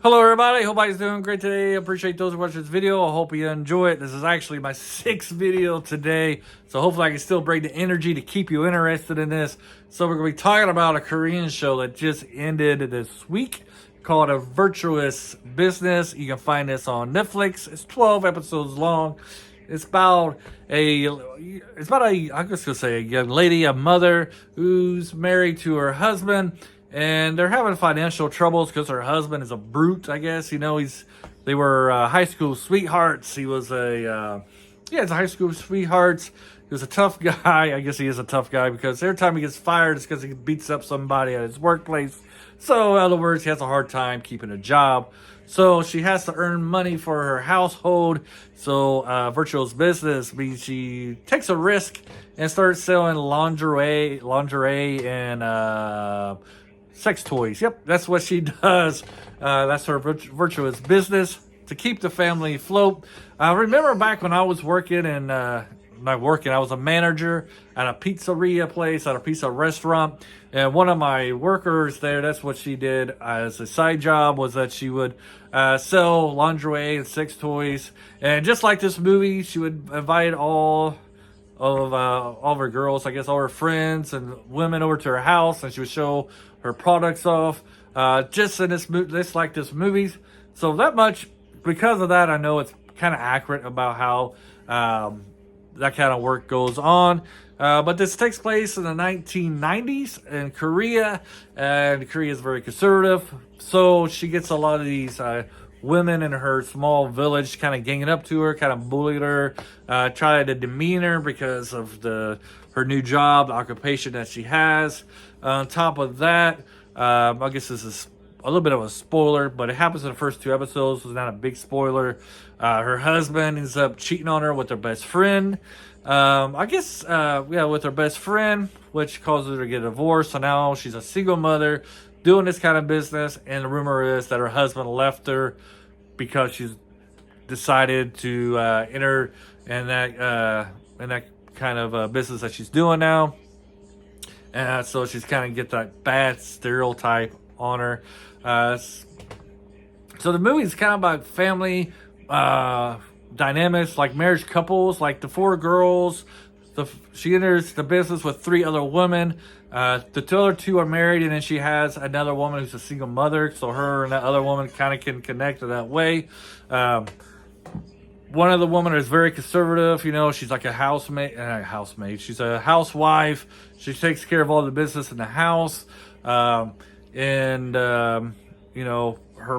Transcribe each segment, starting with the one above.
Hello everybody, hope everybody's doing great today. I appreciate those who watch this video. I hope you enjoy it. This is actually my 6th video today, so hopefully I can still bring the energy to keep you interested in this. So we're going to be talking about a Korean show that just ended this week called A Virtuous Business. You can find this on Netflix. It's 12 episodes long. It's about I'm just gonna say a young lady, a mother who's married to her husband, and they're having financial troubles because her husband is a brute. I guess they were high school sweethearts. He was it's a high school sweethearts. He was a tough guy. I guess he is a tough guy because every time he gets fired, it's because he beats up somebody at his workplace. So, in other words, he has a hard time keeping a job. So she has to earn money for her household. So Virtuous Business means she takes a risk and starts selling lingerie, and sex toys. Yep, that's what she does. That's her virtuous business to keep the family afloat. I remember back when I was working and I was a manager at a pizzeria place, at a pizza restaurant. And one of my workers there, that's what she did as a side job, was that she would sell lingerie and sex toys. And just like this movie, she would invite all of her girls, I guess all her friends and women over to her house, and she would show her products off. Just in this like this movie. So that much, because of that, I know it's kind of accurate about how that kind of work goes on. But this takes place in the 1990s in Korea, and Korea is very conservative. So she gets a lot of these women in her small village kind of ganging up to her, kind of bullying her, try to demean her because of her new job, the occupation that she has. On top of that, I guess this is a little bit of a spoiler, but it happens in the first 2 episodes, so it's not a big spoiler. Her husband ends up cheating on her with her best friend. With her best friend, which causes her to get a divorce. So now she's a single mother doing this kind of business, and the rumor is that her husband left her because she's decided to enter in that kind of business that she's doing now. And so she's kind of get that bad stereotype on her. So the movie is kind of about family dynamics, like marriage couples, like the 4 girls. She enters the business with 3 other women. The other 2 are married, and then she has another woman who's a single mother. So her and that other woman kind of can connect in that way. One of the women is very conservative. She's like a housemaid. She's a housewife. She takes care of all the business in the house. Her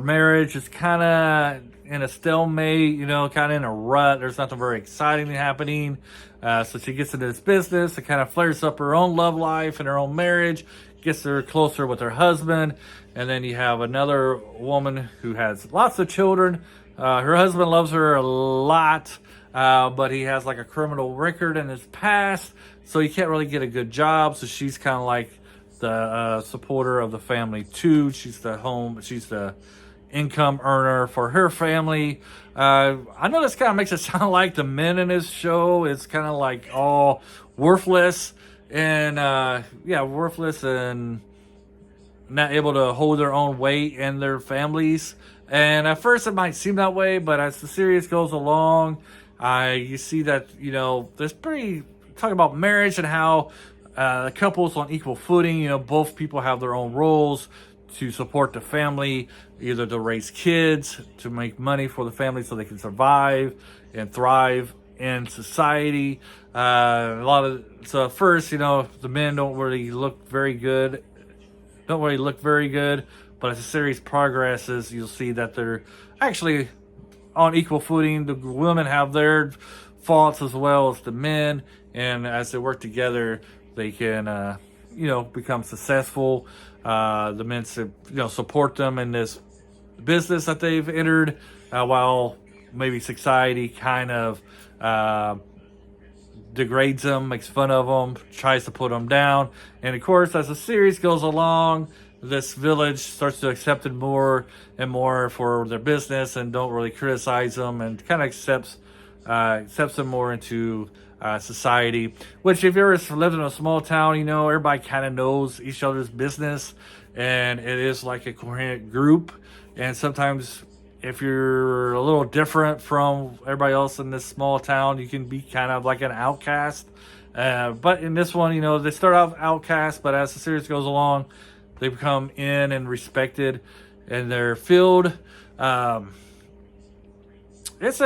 marriage is kind of in a stalemate, kind of in a rut. There's nothing very exciting happening. So she gets into this business. It kind of flares up her own love life and her own marriage, gets her closer with her husband. And then you have another woman who has lots of children. Her husband loves her a lot, but he has like a criminal record in his past, so he can't really get a good job. So she's kind of like the supporter of the family too. She's the income earner for her family. I know this kind of makes it sound like the men in this show is kind of like all worthless and worthless and not able to hold their own weight in their families. And at first it might seem that way, but as the series goes along, you see that, there's talking about marriage and how the couple's on equal footing. Both people have their own roles to support the family, either to raise kids, to make money for the family so they can survive and thrive in society. So at first, the men don't really look very good. But as the series progresses, you'll see that they're actually on equal footing. The women have their faults as well as the men, and as they work together, they can, become successful. The men, support them in this business that they've entered, while maybe society kind of degrades them, makes fun of them, tries to put them down. And of course, as the series goes along, this village starts to accept it more and more for their business and don't really criticize them, and kind of accepts them more into society. Which, if you ever lived in a small town, everybody kind of knows each other's business. and it is like a coherent group. And sometimes if you're a little different from everybody else in this small town, you can be kind of like an outcast. But in this one, they start off outcast, but as the series goes along, they become in and respected in their field. It's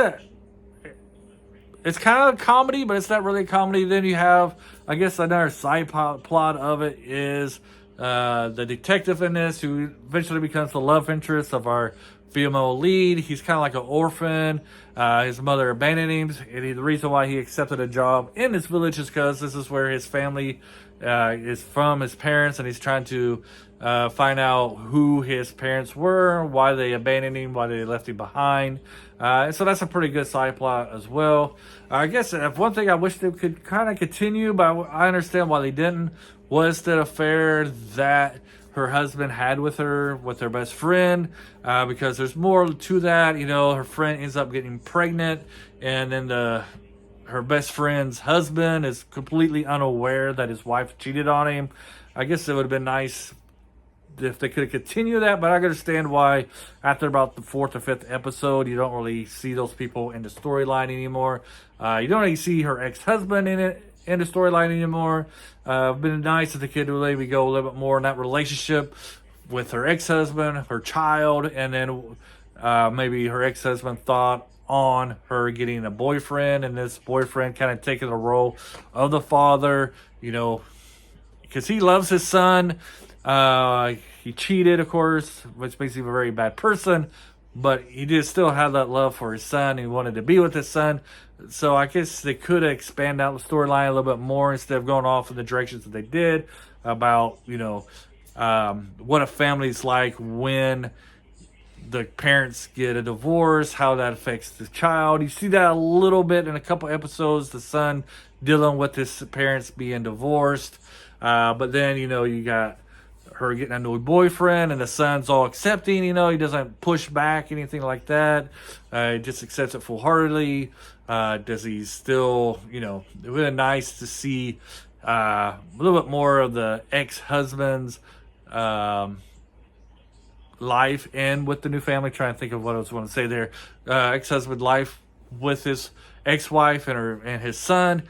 kind of comedy, but it's not really a comedy. Then you have, I guess, another side plot of it is the detective in this, who eventually becomes the love interest of our female lead. He's kind of like an orphan. His mother abandoned him, and the reason why he accepted a job in this village is because this is where his family is from, his parents, and he's trying to find out who his parents were, why they abandoned him, why they left him behind. So that's a pretty good side plot as well. I guess one thing I wish they could kind of continue, but I understand why they didn't, was the affair that her husband had with her, with their best friend, because there's more to that. Her friend ends up getting pregnant, and then her best friend's husband is completely unaware that his wife cheated on him. I guess it would have been nice if they could continue that, but I understand why after about the 4th or 5th episode, you don't really see those people in the storyline anymore. You don't really see her ex-husband in the storyline anymore. Been nice if they could maybe go a little bit more in that relationship with her ex-husband, her child, and then maybe her ex-husband thought on her getting a boyfriend, and this boyfriend kind of taking the role of the father, because he loves his son. He cheated, of course, which makes him a very bad person, but he did still have that love for his son. He wanted to be with his son. So I guess they could have expanded out the storyline a little bit more instead of going off in the directions that they did about, what a family's like when the parents get a divorce, how that affects the child. You see that a little bit in a couple episodes, the son dealing with his parents being divorced. But then, you got her getting a new boyfriend, and the son's all accepting. He doesn't push back, anything like that. He just accepts it full-heartedly. Does he still, it would be nice to see a little bit more of the ex-husband's life and with the new family. Trying to think of what I was going to say there. Ex-husband life with his ex-wife and his son.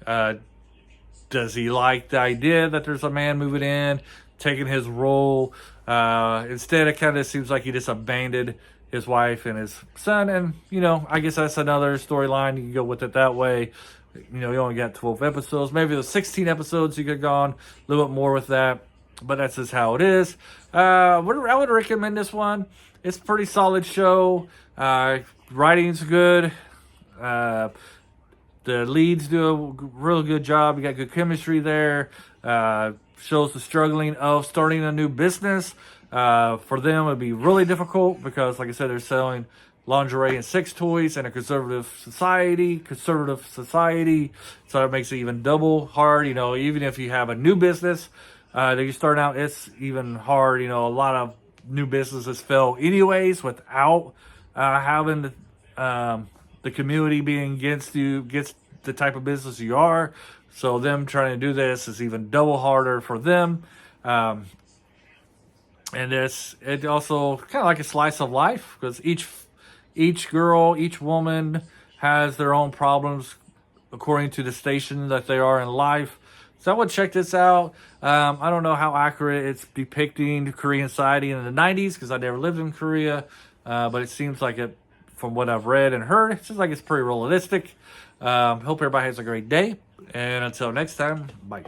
Does he like the idea that there's a man moving in, taking his role? Instead, it kind of seems like he just abandoned his wife and his son. And, I guess that's another storyline. You can go with it that way. You only got 12 episodes. Maybe the 16 episodes you could have gone a little bit more with that. But that's just how it is. I would recommend this one. It's a pretty solid show. Writing's good. The leads do a real good job. You got good chemistry there. Shows the struggling of starting a new business. For them, it would be really difficult because, like I said, they're selling lingerie and sex toys in a conservative society. So it makes it even double hard. Even if you have a new business that you start out, it's even hard. A lot of new businesses fail anyways without having the community being against you, against the type of business you are. So them trying to do this is even double harder for them. And it also kind of like a slice of life, because each girl, each woman has their own problems according to the station that they are in life. So I would check this out. I don't know how accurate it's depicting Korean society in the 90s, because I never lived in Korea. But it seems like it, from what I've read and heard, it seems like it's pretty realistic. Hope everybody has a great day. And until next time, bye.